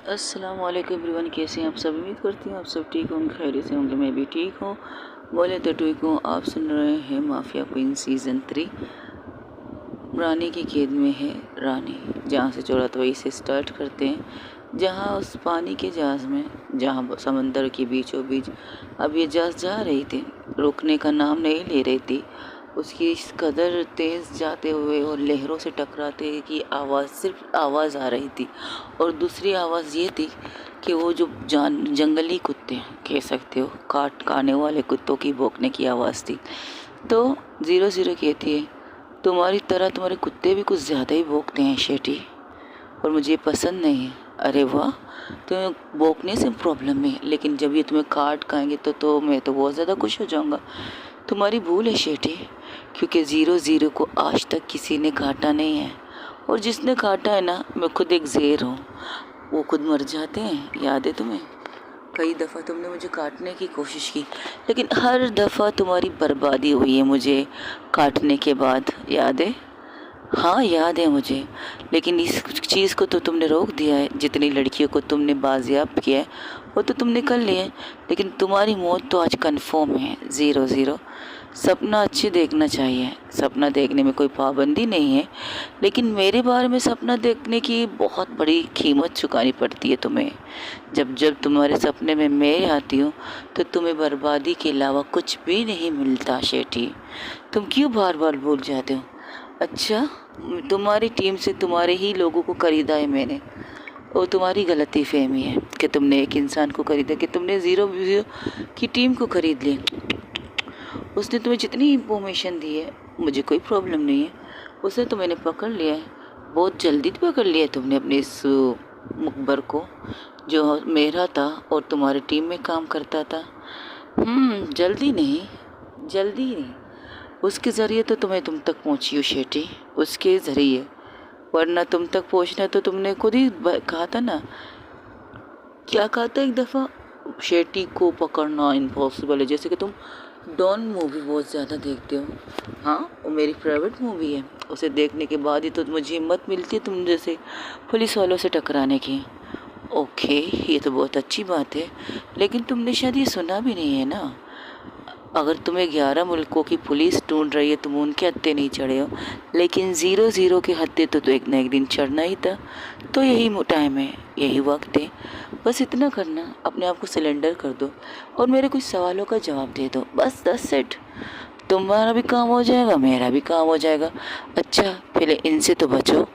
अस्सलाम वालेकुम एवरीवन, कैसे हैं आप सब। उम्मीद करती हूँ आप सब ठीक होंगे, खैरियत से होंगे। मैं भी ठीक हूँ, बोले तो ठीक हूँ। आप सुन रहे हैं माफिया क्वीन सीज़न 3। रानी की कैद में है रानी। जहाँ से छोड़ा तो वहीं से स्टार्ट करते हैं। जहाँ उस पानी के जहाज़ में, जहाँ समंदर के बीचों बीच अब ये जहाज़ जा रही थी, रुकने का नाम नहीं ले रही थी। उसकी इस कदर तेज़ जाते हुए और लहरों से टकराते की आवाज़, सिर्फ आवाज़ आ रही थी। और दूसरी आवाज़ ये थी कि वो जो जंगली कुत्ते कह सकते हो, खाने वाले कुत्तों की भौंकने की आवाज़ थी। तो 00 कहती है, तुम्हारी तरह तुम्हारे कुत्ते भी कुछ ज़्यादा ही भौंकते हैं शेटी, और मुझे पसंद नहीं है। अरे वाह, तुम्हें भौंकने से प्रॉब्लम है, लेकिन जब ये तुम्हें काट खाएंगे तो मैं तो बहुत ज़्यादा खुश हो जाऊँगा। तुम्हारी भूल है शेटी, क्योंकि 00 को आज तक किसी ने काटा नहीं है, और जिसने काटा है ना, मैं खुद एक ज़ेर हूँ। वो खुद मर जाते हैं, याद है तुम्हें। कई दफ़ा तुमने मुझे काटने की कोशिश की, लेकिन हर दफ़ा तुम्हारी बर्बादी हुई है मुझे काटने के बाद, याद है। हाँ याद है मुझे, लेकिन इस चीज़ को तो तुमने रोक दिया है। जितनी लड़कियों को तुमने बाजियाब किया है वो तो तुमने कर लिया है, लेकिन तुम्हारी मौत तो आज कंफर्म है। 00 सपना अच्छे देखना चाहिए, सपना देखने में कोई पाबंदी नहीं है, लेकिन मेरे बारे में सपना देखने की बहुत बड़ी कीमत चुकानी पड़ती है तुम्हें। जब जब तुम्हारे सपने में मैं आती हूँ तो तुम्हें बर्बादी के अलावा कुछ भी नहीं मिलता शेठी। तुम क्यों बार बार भूल जाते हो। अच्छा, तुम्हारी टीम से तुम्हारे ही लोगों को खरीदा है मैंने, और तुम्हारी गलती फहमी है कि तुमने एक इंसान को खरीदा, कि तुमने 00 की टीम को खरीद लिया। उसने तुम्हें जितनी इंफॉर्मेशन दी है मुझे कोई प्रॉब्लम नहीं है, उसे तो मैंने पकड़ लिया है। बहुत जल्दी पकड़ लिया है तुमने अपने इस मुखबर को, जो मेरा था और तुम्हारी टीम में काम करता था। जल्दी नहीं, उसके ज़रिए तो तुम तक पहुंची हो शेठी, उसके ज़रिए। वरना तुम तक पहुंचना तो तुमने खुद ही कहा था ना। क्या कहा था एक दफ़ा, शेठी को पकड़ना इम्पॉसिबल है। जैसे कि तुम डॉन मूवी बहुत ज़्यादा देखते हो। हाँ, वो मेरी फेवरेट मूवी है। उसे देखने के बाद ही तो मुझे हिम्मत मिलती है तुम जैसे पुलिस वालों से टकराने की। ओके, ये तो बहुत अच्छी बात है, लेकिन तुमने शायद ये सुना भी नहीं है ना। अगर तुम्हें 11 मुल्कों की पुलिस ढूंढ रही है, तुम उनके हत्थे नहीं चढ़े हो, लेकिन 00 के हत्थे तो एक ना एक दिन चढ़ना ही था। तो यही टाइम है, यही वक्त है। बस इतना करना, अपने आप को सिलेंडर कर दो और मेरे कुछ सवालों का जवाब दे दो, बस 10 सेट। तुम्हारा भी काम हो जाएगा, मेरा भी काम हो जाएगा। अच्छा, पहले इनसे तो बचो।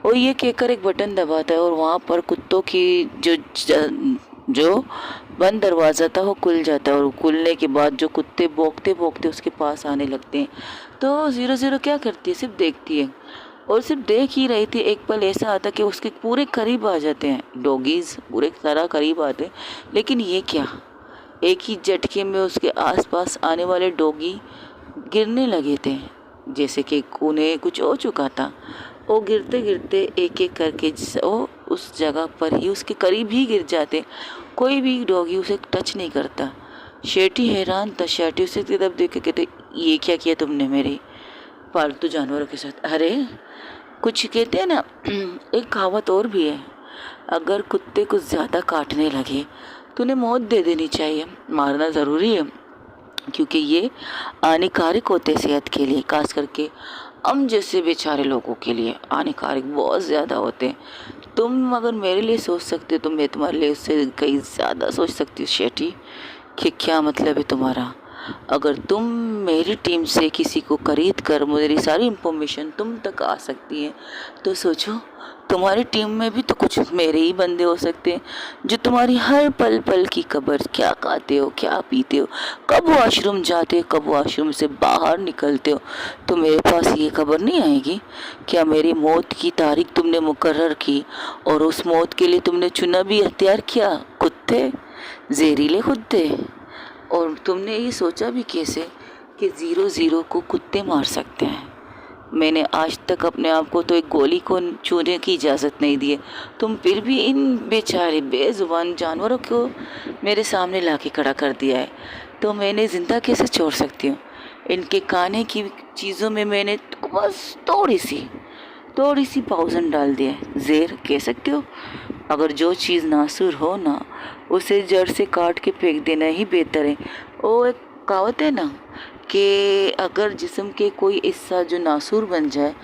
और ये कहकर एक बटन दबाता है और वहाँ पर कुत्तों की जो बंद दरवाज़ा था वो खुल जाता है, और खुलने के बाद जो कुत्ते भौंकते भौंकते उसके पास आने लगते हैं। तो 00 क्या करती है, सिर्फ देखती है। और सिर्फ देख ही रही थी, एक पल ऐसा आता कि उसके पूरे करीब आ जाते हैं डॉगीज़, पूरे तरह करीब आते हैं। लेकिन ये क्या, एक ही झटके में उसके आसपास आने वाले डॉगी गिरने लगे थे, जैसे कि उन्हें कुछ हो चुका था। वो गिरते गिरते एक एक करके वो उस जगह पर ही, उसके करीब ही गिर जाते। कोई भी डॉगी उसे टच नहीं करता। शेटी हैरान था। शेटी उसे तरफ देख के कहते, ये क्या किया तुमने मेरे पालतू जानवरों के साथ। अरे, कुछ कहते हैं ना, एक कहावत और भी है, अगर कुत्ते कुछ ज़्यादा काटने लगे तो उन्हें मौत दे देनी चाहिए। मारना ज़रूरी है, क्योंकि ये हानिकारक होते हैं सेहत के लिए, खास करके हम जैसे बेचारे लोगों के लिए हानिकारक बहुत ज़्यादा होते हैं। तुम अगर मेरे लिए सोच सकते हो तो मैं तुम्हारे लिए उससे कहीं ज़्यादा सोच सकती हूँ शेठी। कि क्या मतलब है तुम्हारा। अगर तुम मेरी टीम से किसी को खरीद कर मेरी सारी इंफॉर्मेशन तुम तक आ सकती है, तो सोचो तुम्हारी टीम में भी तो कुछ मेरे ही बंदे हो सकते हैं, जो तुम्हारी हर पल पल की खबर, क्या खाते हो, क्या पीते हो, कब वॉशरूम जाते हो, कब वॉशरूम से बाहर निकलते हो, तो मेरे पास ये खबर नहीं आएगी। क्या मेरी मौत की तारीख तुमने मुकर्रर की, और उस मौत के लिए तुमने चुना भी अख्तियार किया, कुत्ते, जहरीले कुत्ते। और तुमने ये सोचा भी कैसे कि 00 को कुत्ते मार सकते हैं। मैंने आज तक अपने आप को तो एक गोली को छूने की इजाज़त नहीं दी है, तुम फिर भी इन बेचारे बेजुबान जानवरों को मेरे सामने ला के खड़ा कर दिया है। तो मैंने ज़िंदा कैसे छोड़ सकती हूँ। इनके खाने की चीज़ों में मैंने बस थोड़ी सी पाउजन डाल दिया है, ज़ेर कह सकते हो। अगर जो चीज़ नासूर हो ना, उसे जड़ से काट के फेंक देना ही बेहतर है। वो एक कहावत है ना कि अगर जिस्म के कोई हिस्सा जो नासूर बन जाए,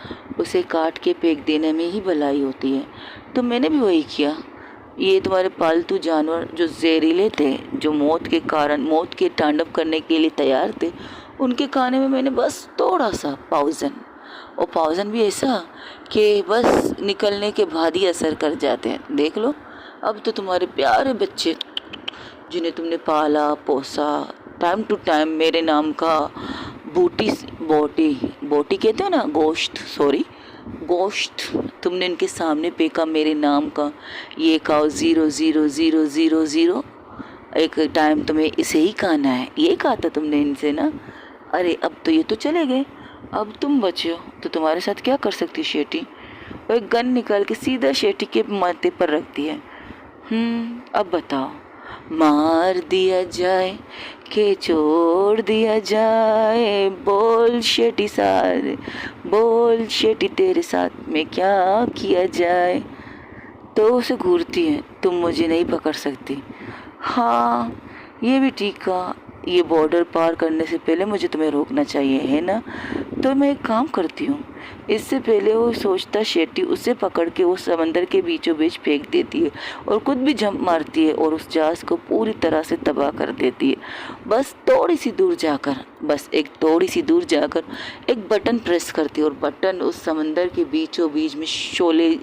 उसे काट के फेंक देने में ही भलाई होती है। तो मैंने भी वही किया। ये तुम्हारे पालतू जानवर जो जहरीले थे, जो मौत के कारण, मौत के तांडव करने के लिए तैयार थे, उनके खाने में मैंने बस थोड़ा सा पाउजन, और पाउजन भी ऐसा कि बस निकलने के बाद ही असर कर जाते हैं। देख लो, अब तो तुम्हारे प्यारे बच्चे जिन्हें तुमने पाला पोसा, टाइम टू टाइम मेरे नाम का बूटी बोटी बोटी कहते हो ना, गोश्त, सॉरी गोश्त, तुमने इनके सामने फेंका मेरे नाम का, ये खाओ 000000, एक टाइम तुम्हें इसे ही खाना है, ये कहा था तुमने इनसे ना। अरे अब तो ये तो चले गए, अब तुम बचे हो, तो तुम्हारे साथ क्या कर सकती शेटी? वो एक गन निकाल के सीधा शेटी के माथे पर रखती है। अब बताओ, मार दिया जाए के छोड़ दिया जाए, बोल शेटी सारे, बोल शेटी तेरे साथ में क्या किया जाए? तो उसे घूरती है, तुम मुझे नहीं पकड़ सकती। हाँ, ये भी ठीक कहा, ये बॉर्डर पार करने से पहले मुझे तुम्हें रोकना चाहिए, है ना? तो मैं एक काम करती हूँ, इससे पहले वो सोचता शेटी उसे पकड़ के वो समंदर के बीचों बीच फेंक देती है और खुद भी जंप मारती है और उस जहाज़ को पूरी तरह से तबाह कर देती है। बस थोड़ी सी दूर जाकर, बस एक थोड़ी सी दूर जाकर एक बटन प्रेस करती है और बटन उस समंदर के बीचों बीच में शोले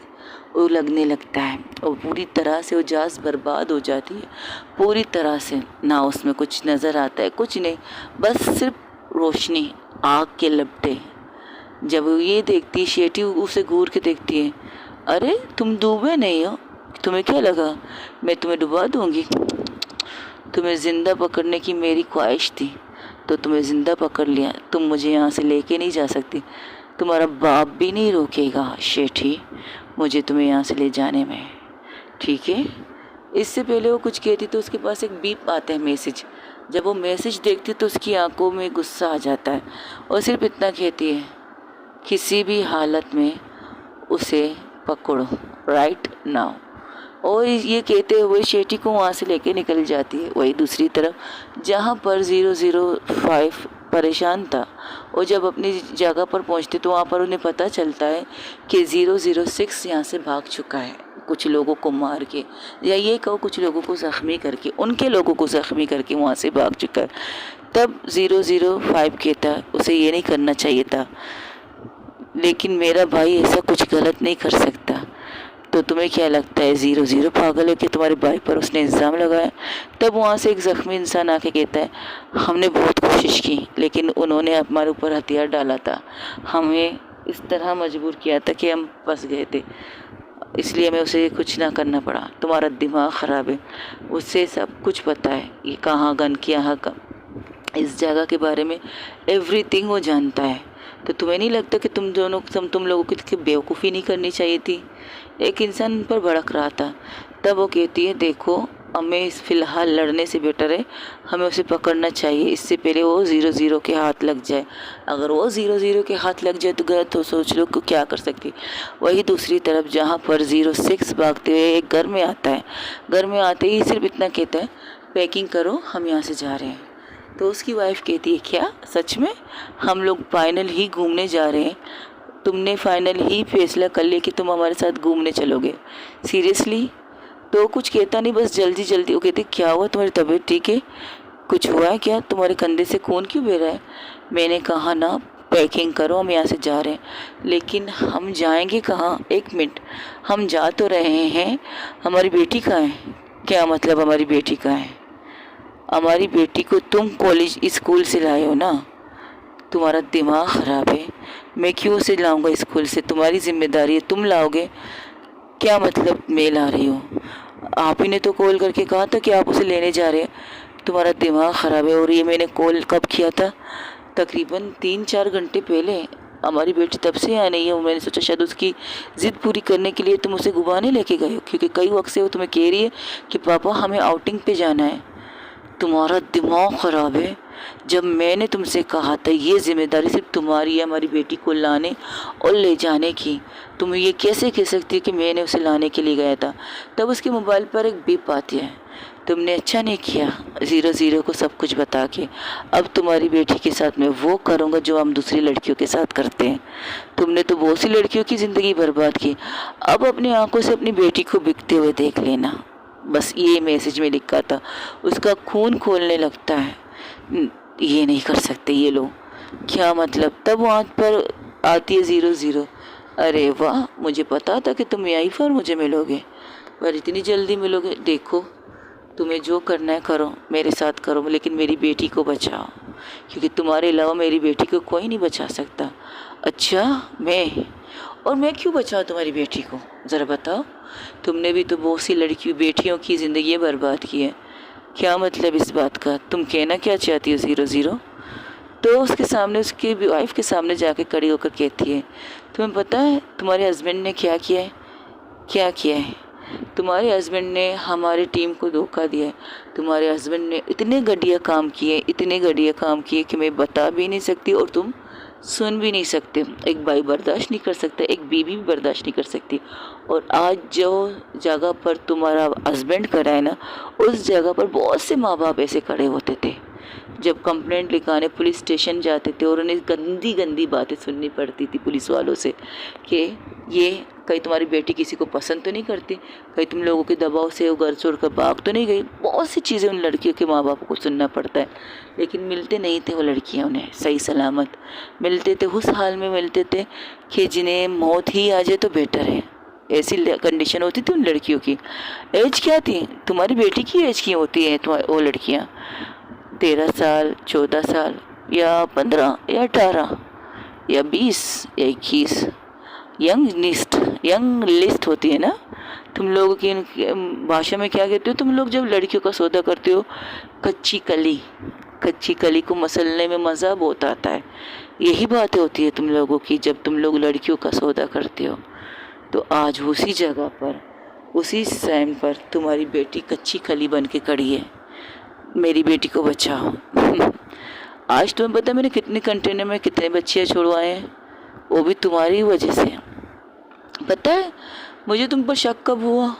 वो लगने लगता है और पूरी तरह से वो जहाज़ बर्बाद हो जाती है, पूरी तरह से। ना उसमें कुछ नज़र आता है, कुछ नहीं, बस सिर्फ रोशनी, आग के लपटे। जब वो ये देखती, शेटी उसे घूर के देखती है, अरे तुम डूबे नहीं हो, तुम्हें क्या लगा मैं तुम्हें डुबा दूंगी? तुम्हें ज़िंदा पकड़ने की मेरी ख्वाहिश थी तो तुम्हें ज़िंदा पकड़ लिया, तुम मुझे यहाँ से लेके नहीं जा सकती, तुम्हारा बाप भी नहीं रोकेगा शेठी मुझे तुम्हें यहाँ से ले जाने में, ठीक है? इससे पहले वो कुछ कहती तो उसके पास एक बीप आता है, मैसेज। जब वो मैसेज देखती तो उसकी आंखों में गुस्सा आ जाता है और सिर्फ इतना कहती है, किसी भी हालत में उसे पकड़ो राइट नाउ। और ये कहते हुए शेटी को वहाँ से लेके निकल जाती है। वही दूसरी तरफ जहाँ पर 005 परेशान था, और जब अपनी जगह पर पहुँचते तो वहाँ पर उन्हें पता चलता है कि 006 यहाँ से भाग चुका है, कुछ लोगों को मार के, या ये कहो कुछ लोगों को ज़ख्मी करके, उनके लोगों को ज़ख्मी करके वहाँ से भाग चुका है। तब 005 कहता है उसे ये नहीं करना चाहिए था, लेकिन मेरा भाई ऐसा कुछ गलत नहीं कर सकता। तो तुम्हें क्या लगता है 00 पागल है कि तुम्हारे भाई पर उसने इल्ज़ाम लगाया? तब वहाँ से एक ज़ख्मी इंसान आके कहता है, हमने बहुत कोशिश की लेकिन उन्होंने हमारे ऊपर हथियार डाला था, हमें इस तरह मजबूर किया था कि हम फंस गए थे, इसलिए हमें उसे कुछ ना करना पड़ा। तुम्हारा दिमाग ख़राब है, उससे सब कुछ पता है, ये कहाँ गन किया है, इस जगह के बारे में एवरीथिंग वो जानता है। तो तुम्हें नहीं लगता कि तुम लोगों की बेवकूफ़ी नहीं करनी चाहिए थी? एक इंसान पर भड़क रहा था। तब वो कहती है, देखो हमें फ़िलहाल लड़ने से बेटर है हमें उसे पकड़ना चाहिए, इससे पहले वो 00 के हाथ लग जाए। अगर वो 00 के हाथ लग जाए तो गलत, तो सोच लो कि क्या कर सकती। वही दूसरी तरफ जहाँ पर 06 भागते हुए एक घर में आता है, घर में आते ही सिर्फ इतना कहता है, पैकिंग करो हम यहाँ से जा रहे हैं। तो उसकी वाइफ कहती है, क्या सच में? हम लोग फाइनल ही घूमने जा रहे हैं? तुमने फाइनल ही फैसला कर लिया कि तुम हमारे साथ घूमने चलोगे? सीरियसली? तो कुछ कहता नहीं, बस जल्दी जल्दी वो कहती, क्या हुआ, तुम्हारी तबीयत ठीक है? कुछ हुआ है क्या? तुम्हारे कंधे से खून क्यों बह रहा है? मैंने कहा ना पैकिंग करो हम यहाँ से जा रहे हैं। लेकिन हम जाएंगे कहाँ? एक मिनट, हम जा तो रहे हैं, हमारी बेटी कहाँ है? क्या मतलब हमारी बेटी कहाँ है? हमारी बेटी को तुम कॉलेज स्कूल से लाए हो ना? तुम्हारा दिमाग ख़राब है? मैं क्यों उसे लाऊंगा स्कूल से? तुम्हारी जिम्मेदारी है, तुम लाओगे? क्या मतलब मैं ला रही हूँ? आप ही ने तो कॉल करके कहा था कि आप उसे लेने जा रहे हैं। तुम्हारा दिमाग ख़राब है। और ये मैंने कॉल कब किया था? तकरीबन 3-4 घंटे पहले। हमारी बेटी तब से यहाँ नहीं है। मैंने सोचा शायद उसकी ज़िद पूरी करने के लिए तुम उसे घुमाने लेके गए हो, क्योंकि कई वक्त से वो तुम्हें कह रही है कि पापा हमें आउटिंग पे जाना है। तुम्हारा दिमाग ख़राब है। जब मैंने तुमसे कहा था ये जिम्मेदारी सिर्फ तुम्हारी है हमारी बेटी को लाने और ले जाने की, तुम ये कैसे कह सकती हो कि मैंने उसे लाने के लिए गया था? तब उसके मोबाइल पर एक बीप आती है। तुमने अच्छा नहीं किया 00 को सब कुछ बता के। अब तुम्हारी बेटी के साथ मैं वो करूँगा जो हम दूसरी लड़कियों के साथ करते हैं। तुमने तो बहुत सी लड़कियों की ज़िंदगी बर्बाद की, अब अपनी आंखों से अपनी बेटी को बिकते हुए देख लेना। बस ये मैसेज में लिखा था। उसका खून खोलने लगता है। ये नहीं कर सकते ये लोग, क्या मतलब? तब वहाँ पर आती है 00। अरे वाह, मुझे पता था कि तुम यहीं पर मुझे मिलोगे, पर इतनी जल्दी मिलोगे। देखो, तुम्हें जो करना है करो, मेरे साथ करो, लेकिन मेरी बेटी को बचाओ, क्योंकि तुम्हारे अलावा मेरी बेटी को कोई नहीं बचा सकता। अच्छा, मैं क्यों बचाऊँ तुम्हारी बेटी को? ज़रा बताओ। तुमने भी तो बहुत सी लड़कियों बेटियों की ज़िंदगी बर्बाद की है। क्या मतलब इस बात का? तुम कहना क्या चाहती हो 00? तो उसके सामने, उसकी वाइफ के सामने जाके खड़ी होकर कहती है, तुम्हें पता है तुम्हारे हस्बैंड ने क्या किया है? क्या किया है? तुम्हारे हस्बैंड ने हमारी टीम को धोखा दिया है। तुम्हारे हस्बैंड ने इतने घटिया काम किए कि मैं बता भी नहीं सकती और तुम सुन भी नहीं सकते। एक भाई बर्दाश्त नहीं कर सकता, एक बीवी भी बर्दाश्त नहीं कर सकती। और आज जो जगह पर तुम्हारा हस्बैंड खड़ा है ना, उस जगह पर बहुत से माँ बाप ऐसे खड़े होते थे। जब कंप्लेंट लिखाने पुलिस स्टेशन जाते थे और उन्हें गंदी गंदी बातें सुननी पड़ती थी पुलिस वालों से कि ये कहीं तुम्हारी बेटी किसी को पसंद तो नहीं करती, कहीं तुम लोगों के दबाव से वो घर छोड़ कर भाग तो नहीं गई। बहुत सी चीज़ें उन लड़कियों के माँ बाप को सुनना पड़ता है, लेकिन मिलते नहीं थे वो लड़कियाँ उन्हें सही सलामत। मिलते थे उस हाल में मिलते थे कि जिन्हें मौत ही आ जाए तो बेटर है। ऐसी कंडीशन होती थी उन लड़कियों की। एज क्या थी? तुम्हारी बेटी की एज की होती है वो लड़कियाँ? 13 साल, 14 साल, या 15 या 18 या 20 या 21। यंग लिस्ट होती है ना। तुम लोगों की भाषा में क्या कहते हो तुम लोग जब लड़कियों का सौदा करते हो? कच्ची कली को मसलने में मज़ा बहुत आता है। यही बातें होती है तुम लोगों की जब तुम लोग लड़कियों का सौदा करते हो। तो आज उसी जगह पर, उसी टाइम पर तुम्हारी बेटी कच्ची कली बन के खड़ी है। मेरी बेटी को बचाओ। आज तुम्हें पता है मैंने कितने कंटेनर में कितने बच्चियाँ छुड़वाए हैं? वो भी तुम्हारी वजह से। पता है मुझे तुम पर शक कब हुआ?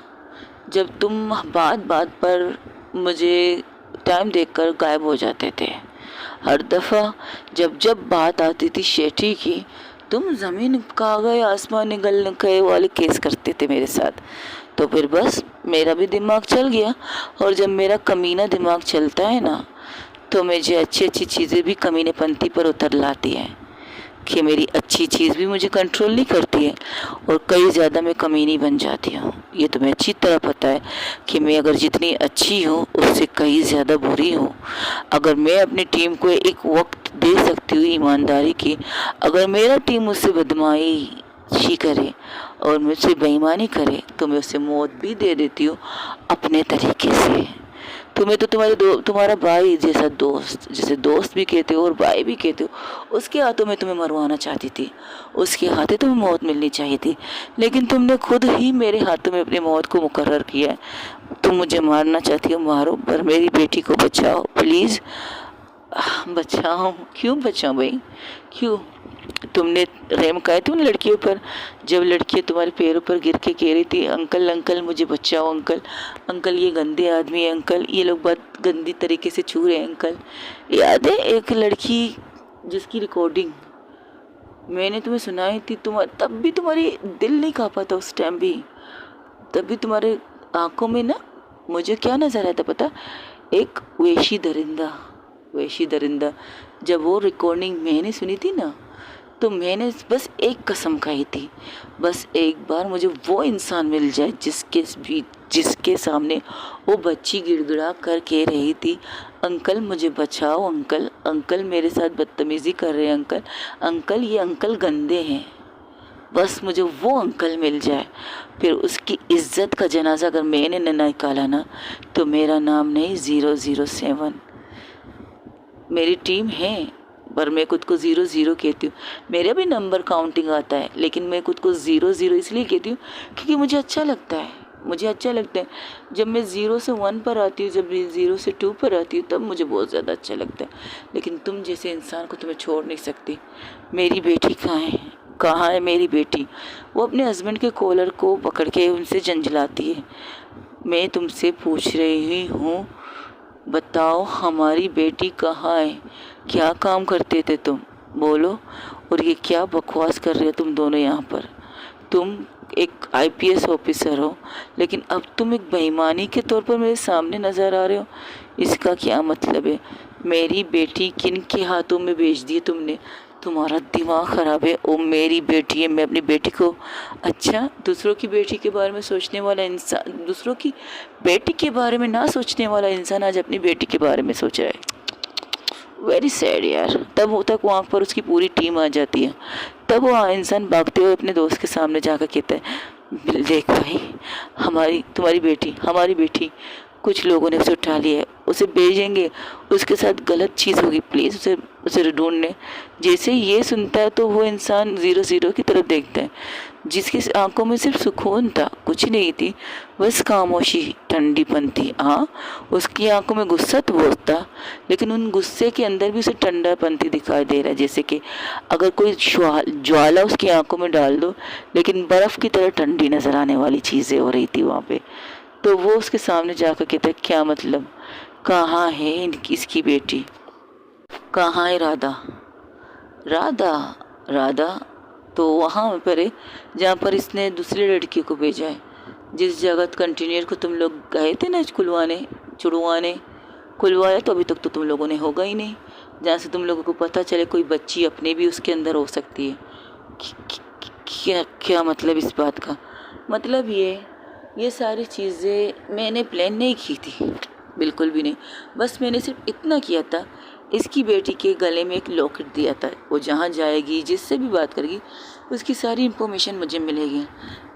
जब तुम बात बात पर मुझे टाइम देखकर गायब हो जाते थे। हर दफ़ा जब बात आती थी शेठी की, तुम ज़मीन खा गए आसमान निगल गए वाले केस करते थे मेरे साथ। तो फिर बस मेरा भी दिमाग चल गया, और जब मेरा कमीना दिमाग चलता है ना, तो मुझे अच्छी अच्छी चीज़ें भी कमीनेपंथी पर उतर लाती हैं कि मेरी अच्छी चीज़ भी मुझे कंट्रोल नहीं करती है, और कई ज़्यादा मैं कमीनी बन जाती हूँ। ये तुम्हें अच्छी तरह पता है कि मैं अगर जितनी अच्छी हूँ उससे कई ज़्यादा बुरी हूँ। अगर मैं अपनी टीम को एक वक्त दे सकती हूँ ईमानदारी की, अगर मेरा टीम मुझसे बदमाशी करे और मुझसे बेईमानी करे, तो मैं उसे मौत भी दे देती हूँ अपने तरीके से। तुम्हें तो तुम्हारा भाई जैसा दोस्त, जैसे दोस्त भी कहते हो और भाई भी कहते हो, उसके हाथों में तुम्हें मरवाना चाहती थी, उसके हाथों तुम्हें मौत मिलनी चाहिए थी, लेकिन तुमने खुद ही मेरे हाथों में अपनी मौत को मुकर्रर किया है। तुम मुझे मारना चाहती हो, मारो, पर मेरी बेटी को बचाओ प्लीज़। बचाओ? क्यों बचाओ भाई, क्यों? तुमने रहम खाए थे उन लड़कियों पर, जब लड़कियां तुम्हारे पैरों पर गिर के कह रही थी अंकल अंकल मुझे बचाओ, अंकल अंकल ये गंदे आदमी है, अंकल ये लोग बहुत गंदी तरीके से छू रहे हैं अंकल। याद है एक लड़की जिसकी रिकॉर्डिंग मैंने तुम्हें सुनाई थी? तब भी तुम्हारी दिल नहीं कांपा था उस टाइम भी। तब भी तुम्हारे आंखों में ना मुझे क्या नजर आया था पता? एक वेशी दरिंदा। जब वो रिकॉर्डिंग मैंने सुनी थी ना, तो मैंने बस एक कसम खाई थी, बस एक बार मुझे वो इंसान मिल जाए जिसके सामने वो बच्ची गिड़गिड़ा कर कह रही थी अंकल मुझे बचाओ, अंकल अंकल मेरे साथ बदतमीज़ी कर रहे हैं, अंकल अंकल ये अंकल गंदे हैं। बस मुझे वो अंकल मिल जाए, फिर उसकी इज्जत का जनाजा अगर मैंने न निकाला ना, तो मेरा नाम नहीं 007। मेरी टीम है, पर मैं खुद को 00 कहती हूँ। मेरा भी नंबर काउंटिंग आता है, लेकिन मैं खुद को 00 इसलिए कहती हूँ क्योंकि मुझे अच्छा लगता है। मुझे अच्छा लगता है। जब मैं 0 से 1 पर आती हूँ, जब मैं 0 से 2 पर आती हूँ, तब मुझे बहुत ज़्यादा अच्छा लगता है। लेकिन तुम जैसे इंसान को तुम्हें छोड़ नहीं सकती। मेरी बेटी कहाँ है, कहाँ है मेरी बेटी? वो अपने हस्बैंड के कॉलर को पकड़ के उनसे झंझलाती है। मैं तुमसे पूछ रही हूँ, बताओ हमारी बेटी कहाँ है? क्या काम करते थे तुम, बोलो। और ये क्या बकवास कर रहे हो तुम दोनों यहाँ पर? तुम एक आईपीएस ऑफिसर हो, लेकिन अब तुम एक बेईमानी के तौर पर मेरे सामने नज़र आ रहे हो। इसका क्या मतलब है? मेरी बेटी किन के हाथों में बेच दी तुमने? तुम्हारा दिमाग ख़राब है। ओ मेरी बेटी है, मैं अपनी बेटी को, अच्छा दूसरों की बेटी के बारे में सोचने वाला इंसान, दूसरों की बेटी के बारे में ना सोचने वाला इंसान आज अपनी बेटी के बारे में सोच रहा है। वेरी सैड यार। तब तक वहाँ पर उसकी पूरी टीम आ जाती है। तब वो इंसान भागते हुए अपने दोस्त के सामने जाकर कहता है, देख भाई, तुम्हारी बेटी, हमारी बेटी, कुछ लोगों ने उसे उठा लिया है, उसे भेजेंगे, उसके साथ गलत चीज़ होगी, प्लीज़ उसे ढूंढने। जैसे ये सुनता है तो वो इंसान 0-0 की तरफ देखता है, जिसकी आंखों में सिर्फ सुकून था, कुछ नहीं थी, बस खामोशी, ठंडीपन थी। हाँ, उसकी आंखों में गुस्सा तो बहुत था, लेकिन उन गुस्से के अंदर भी उसे ठंडापन थी दिखाई दे रहा है, जैसे कि अगर कोई ज्वाला उसकी आंखों में डाल दो, लेकिन बर्फ़ की तरह ठंडी नज़र आने वाली चीज़ें हो रही थी वहाँ पे। तो वो उसके सामने जाकर कहता, क्या मतलब, कहाँ है इसकी बेटी, कहाँ है राधा? राधा, राधा तो वहाँ पर है जहाँ पर इसने दूसरी लड़की को भेजा है। जिस जगह कंटेनर को तुम लोग गए थे ना छुड़वाने, खुलवाया तो अभी तक तो तुम लोगों ने होगा ही नहीं, जहाँ से तुम लोगों को पता चले कोई बच्ची अपने भी उसके अंदर हो सकती है। क्या क्या मतलब इस बात का? मतलब ये सारी चीज़ें मैंने प्लान नहीं की थी, बिल्कुल भी नहीं। बस मैंने सिर्फ इतना किया था, इसकी बेटी के गले में एक लॉकेट दिया था, वो जहाँ जाएगी, जिससे भी बात करेगी, उसकी सारी इन्फॉर्मेशन मुझे मिलेगी।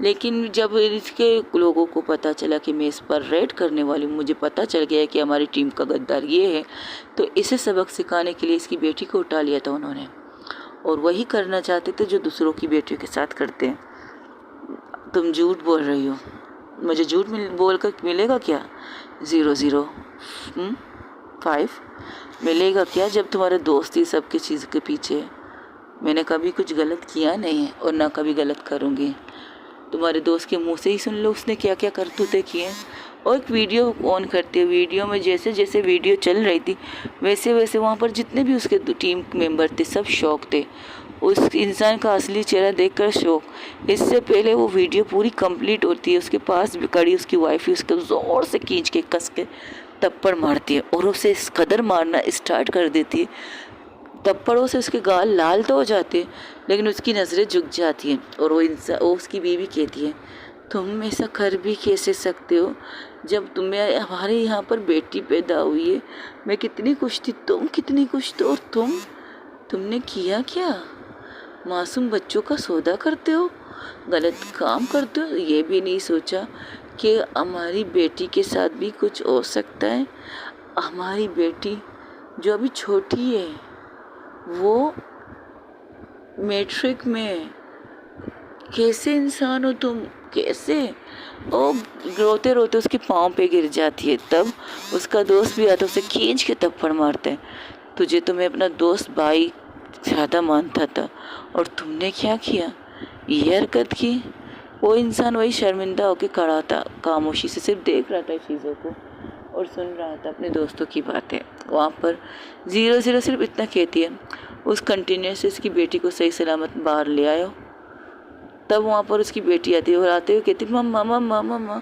लेकिन जब इसके लोगों को पता चला कि मैं इस पर रेड करने वाली हूँ, मुझे पता चल गया कि हमारी टीम का गद्दार ये है, तो इसे सबक सिखाने के लिए इसकी बेटी को उठा लिया था उन्होंने। और वही करना चाहते थे जो दूसरों की बेटियों के साथ करते हैं। तुम झूठ बोल रही हो, मुझे झूठ बोल कर मिलेगा क्या? 005 मिलेगा क्या? जब तुम्हारे दोस्त ही सबकी चीज़ के पीछे है। मैंने कभी कुछ गलत किया नहीं है और ना कभी गलत करूँगी। तुम्हारे दोस्त के मुंह से ही सुन लो उसने क्या क्या करतूतें किए। और एक वीडियो ऑन करती है, वीडियो में जैसे जैसे वीडियो चल रही थी वैसे वैसे वहाँ पर जितने भी उसके टीम मेंबर थे सब शौक थे, उस इंसान का असली चेहरा देखकर शौक। इससे पहले वो वीडियो पूरी कंप्लीट होती है, उसके पास भी खड़ी उसकी वाइफ ही उसको ज़ोर से खींच के कस के थप्पड़ मारती है और उसे इस कदर मारना स्टार्ट कर देती है, थप्पड़ों से उसके गाल लाल तो हो जाते हैं, लेकिन उसकी नज़रें झुक जाती हैं। और वो उसकी बीवी कहती है, तुम ऐसा कर भी कैसे सकते हो? जब तुम्हें हमारे यहाँ पर बेटी पैदा हुई है, मैं कितनी खुश थी, तुम कितनी खुश थी, और तुमने किया क्या? मासूम बच्चों का सौदा करते हो, गलत काम करते हो, ये भी नहीं सोचा कि हमारी बेटी के साथ भी कुछ हो सकता है। हमारी बेटी जो अभी छोटी है, वो मैट्रिक में, कैसे इंसान हो तुम, कैसे? ओ रोते रोते उसके पाँव पे गिर जाती है, तब उसका दोस्त भी आता है, उसे खींच के थप्पड़ मारता है। तुझे तो मैं अपना दोस्त भाई ज़्यादा मानता था और तुमने क्या किया, ये हरकत की। वो इंसान वही शर्मिंदा होकर खड़ा था, खामोशी से सिर्फ देख रहा था चीज़ों को और सुन रहा था अपने दोस्तों की बातें। वहाँ पर 0-0 सिर्फ इतना कहती है, उस कंटेनर से इसकी बेटी को सही सलामत बाहर ले आयो। तब वहाँ पर उसकी बेटी आती है और आते हुए कहती, मम्मा मम्मा मम्मा।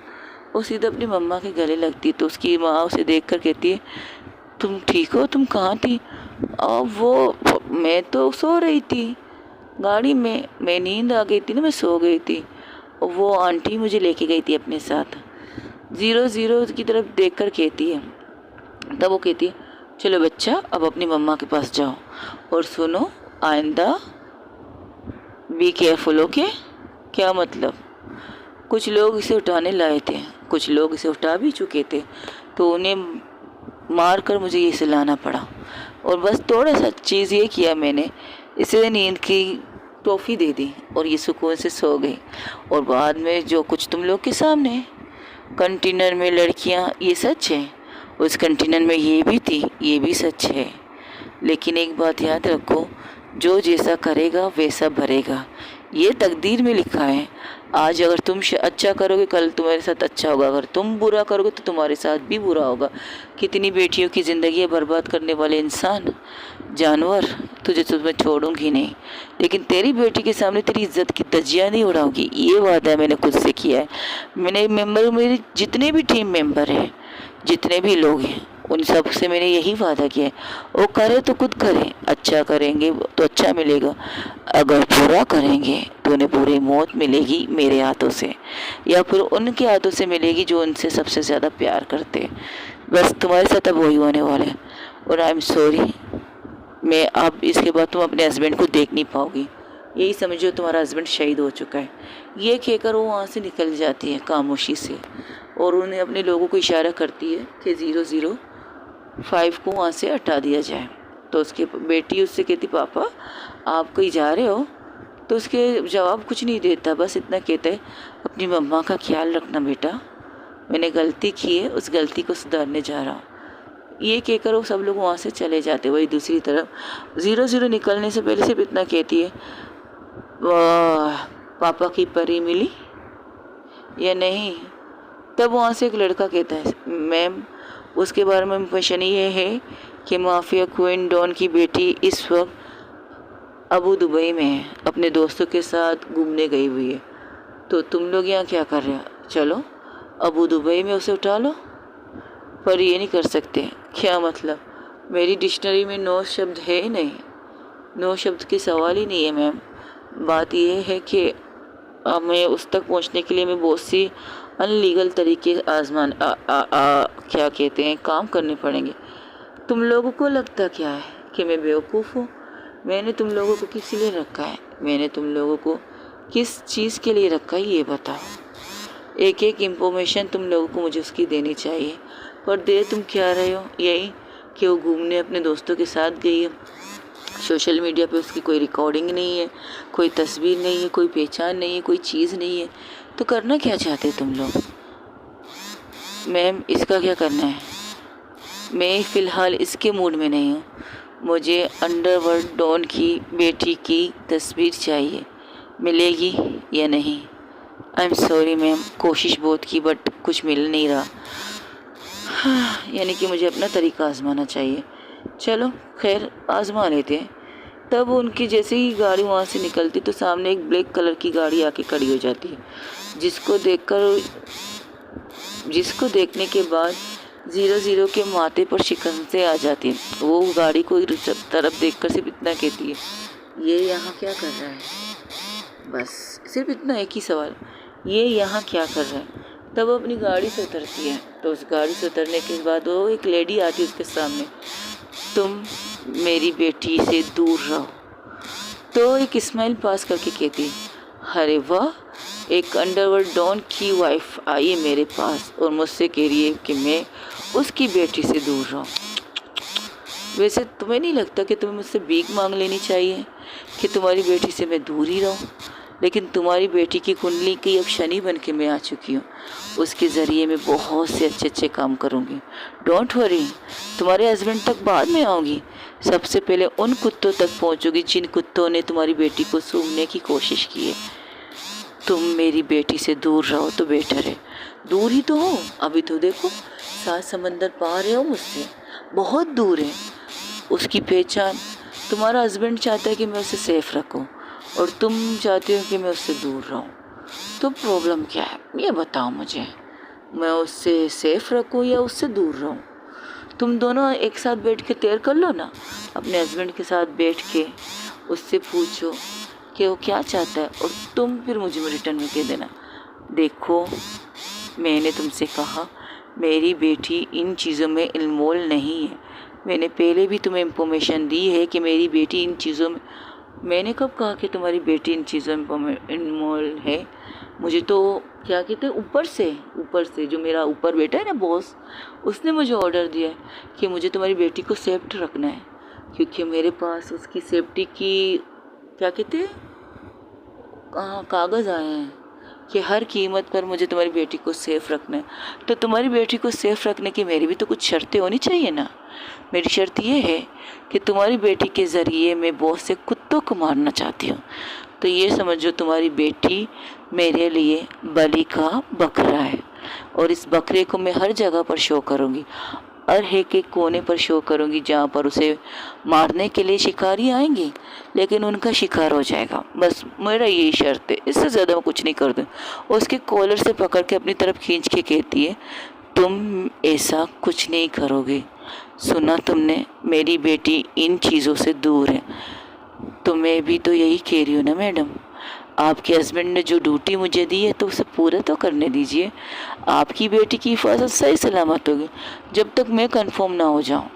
वो सीधा अपनी मम्मा के गले लगती है, तो उसकी माँ उसे देख कर कहती है, तुम ठीक हो, तुम कहाँ थी? वो मैं तो सो रही थी गाड़ी में, मैं नींद आ गई थी ना, मैं सो गई थी, और वो आंटी मुझे लेके गई थी अपने साथ। 0-0 की तरफ देखकर कहती है। तब वो कहती है, चलो बच्चा अब अपनी मम्मा के पास जाओ और सुनो, आइंदा बी केयरफुल, ओके? क्या मतलब? कुछ लोग इसे उठाने लाए थे, कुछ लोग इसे उठा भी चुके थे, तो उन्हें मार कर मुझे ये सिलाना पड़ा, और बस थोड़ा सा चीज़ ये किया मैंने, इसे नींद की टॉफ़ी दे दी और ये सुकून से सो गई। और बाद में जो कुछ तुम लोग के सामने कंटेनर में लड़कियां, ये सच है। उस कंटेनर में ये भी थी, ये भी सच है। लेकिन एक बात याद रखो, जो जैसा करेगा वैसा भरेगा, ये तकदीर में लिखा है। आज अगर तुम अच्छा करोगे, कल तुम्हारे साथ अच्छा होगा। अगर तुम बुरा करोगे तो तुम्हारे साथ भी बुरा होगा। कितनी बेटियों की ज़िंदगी बर्बाद करने वाले इंसान, जानवर, तुझे तो मैं छोड़ूंगी नहीं। लेकिन तेरी बेटी के सामने तेरी इज्जत की धज्जियां नहीं उड़ाऊंगी। ये वादा मैंने खुद से किया है। मेरे जितने भी टीम मेंबर हैं, जितने भी लोग हैं, उन सब से मैंने यही वादा किया है। वो करे तो खुद करें, अच्छा करेंगे तो अच्छा मिलेगा, अगर बुरा करेंगे तो उन्हें बुरी मौत मिलेगी मेरे हाथों से, या फिर उनके हाथों से मिलेगी जो उनसे सबसे ज़्यादा प्यार करते हैं। बस तुम्हारे साथ अब वही होने वाला है। और आई एम सॉरी, मैं अब इसके बाद तुम अपने हस्बैंड को देख नहीं पाओगी। यही समझो तुम्हारा हस्बैंड शहीद हो चुका है। ये कहकर वो वहाँ से निकल जाती है खामोशी से, और उन्हें अपने लोगों को इशारा करती है कि 005 को वहाँ से हटा दिया जाए। तो उसकी बेटी उससे कहती, पापा आप कहीं जा रहे हो? तो उसके जवाब कुछ नहीं देता, बस इतना कहता है, अपनी मम्मा का ख्याल रखना बेटा, मैंने गलती की है, उस गलती को सुधारने जा रहा हूँ। ये कहकर वो सब लोग वहाँ से चले जाते। वही दूसरी तरफ 00 निकलने से पहले सिर्फ इतना कहती है, वाह पापा की परी मिली या नहीं। तब वहाँ से एक लड़का कहता है, मैम उसके बारे में इंफॉर्मेशन ये है कि माफिया क्वीन डॉन की बेटी इस वक्त अबू दुबई में है, अपने दोस्तों के साथ घूमने गई हुई है। तो तुम लोग यहाँ क्या कर रहे हो? चलो अबू दुबई में उसे उठा लो। पर ये नहीं कर सकते। क्या मतलब? मेरी डिक्शनरी में नो शब्द है ही नहीं, नो शब्द की सवाल ही नहीं है मैम। बात यह है कि मैं उस तक पहुंचने के लिए मैं बहुत सी अनलीगल तरीके क्या कहते हैं, काम करने पड़ेंगे। तुम लोगों को लगता क्या है कि मैं बेवकूफ़ हूँ? मैंने तुम लोगों को किस लिए रखा है? मैंने तुम लोगों को किस चीज़ के लिए रखा है ये बताओ। एक एक इन्फॉर्मेशन तुम लोगों को मुझे उसकी देनी चाहिए। पर दे तुम क्या रहे हो? यही कि वो घूमने अपने दोस्तों के साथ गई है। सोशल मीडिया पे उसकी कोई रिकॉर्डिंग नहीं है, कोई तस्वीर नहीं है, कोई पहचान नहीं है, कोई चीज़ नहीं है। तो करना क्या चाहते तुम लोग? मैम इसका क्या करना है? मैं फ़िलहाल इसके मूड में नहीं हूँ। मुझे अंडरवर्ल्ड डॉन की बेटी की तस्वीर चाहिए। मिलेगी या नहीं? आई एम सॉरी मैम, कोशिश बहुत की बट कुछ मिल नहीं रहा। यानी कि मुझे अपना तरीका आजमाना चाहिए। चलो खैर आजमा लेते हैं। तब उनकी जैसे ही गाड़ी वहाँ से निकलती तो सामने एक ब्लैक कलर की गाड़ी आके खड़ी हो जाती है, जिसको देखने के बाद 00 के माथे पर शिकंजे आ जाती है। वो गाड़ी को तरफ देखकर सिर्फ इतना कहती है, ये यहाँ क्या कर रहा है? बस सिर्फ इतना एक ही सवाल, ये यहाँ क्या कर रहा है? तब वो अपनी गाड़ी से उतरती है। तो उस गाड़ी से उतरने के बाद वो एक लेडी आती है उसके सामने, तुम मेरी बेटी से दूर रहो। तो एक स्माइल पास करके कहती, अरे वाह, एक अंडरवर्ल्ड डॉन की वाइफ आई है मेरे पास और मुझसे कह रही है कि मैं उसकी बेटी से दूर रहूं। वैसे तुम्हें नहीं लगता कि तुम्हें मुझसे भीख मांग लेनी चाहिए कि तुम्हारी बेटी से मैं दूर ही रहूं? लेकिन तुम्हारी बेटी की कुंडली की अब शनि बन के मैं आ चुकी हूँ। उसके ज़रिए मैं बहुत से अच्छे अच्छे काम करूँगी। डोंट वरी, तुम्हारे हस्बैंड तक बाद में आऊँगी। सबसे पहले उन कुत्तों तक पहुँचूंगी जिन कुत्तों ने तुम्हारी बेटी को सूंघने की कोशिश की है। तुम मेरी बेटी से दूर रहो तो बेटर है। दूर ही तो हो, अभी तो देखो 7 समंदर पार है, हो मुझसे बहुत दूर है। उसकी पहचान, तुम्हारा हस्बैंड चाहता है कि मैं उसे सेफ रखूं और तुम चाहते हो कि मैं उससे दूर रहूं। तो प्रॉब्लम क्या है ये बताओ मुझे? मैं उससे सेफ रखूं या उससे दूर रहूं? तुम दोनों एक साथ बैठ के तय कर लो ना। अपने हस्बैंड के साथ बैठ के उससे पूछो कि वो क्या चाहता है और तुम फिर मुझे रिटर्न में कह देना, देखो मैंने तुमसे कहा मेरी बेटी इन चीज़ों में इन्वॉल्व नहीं है। मैंने पहले भी तुम्हें इंफॉर्मेशन दी है कि मेरी बेटी इन चीज़ों में, मैंने कब कहा कि तुम्हारी बेटी इन चीज़ों में इन्वॉल्व है? मुझे तो क्या कहते हैं, ऊपर से जो मेरा ऊपर बेटा है ना बॉस, उसने मुझे ऑर्डर दिया है कि मुझे तुम्हारी बेटी को सेफ्ट रखना है, क्योंकि मेरे पास उसकी सेफ्टी की क्या कहते हैं कागज़ आए हैं, कि हर कीमत पर मुझे तुम्हारी बेटी को सेफ रखना है, तो तुम्हारी बेटी को सेफ रखने की मेरी भी तो कुछ शर्तें होनी चाहिए ना। मेरी शर्त ये है कि तुम्हारी बेटी के ज़रिए मैं बहुत से कुत्तों को मारना चाहती हूँ। तो ये समझो तुम्हारी बेटी मेरे लिए बलि का बकरा है, और इस बकरे को मैं हर जगह पर शो करूँगी, हर एक कोने पर शो करूँगी जहाँ पर उसे मारने के लिए शिकारी आएंगे, लेकिन उनका शिकार हो जाएगा। बस मेरा यही शर्त है, इससे ज़्यादा मैं कुछ नहीं कर दूँ। उसके कॉलर से पकड़ के अपनी तरफ खींच के कहती है, तुम ऐसा कुछ नहीं करोगे। सुना तुमने, मेरी बेटी इन चीज़ों से दूर है। तो मैं भी तो यही कह रही हूँ ना मैडम, आपके हस्बैंड ने जो ड्यूटी मुझे दी है तो उसे पूरा तो करने दीजिए। आपकी बेटी की हिफाजत सही सलामत होगी जब तक मैं कंफर्म ना हो जाऊँ।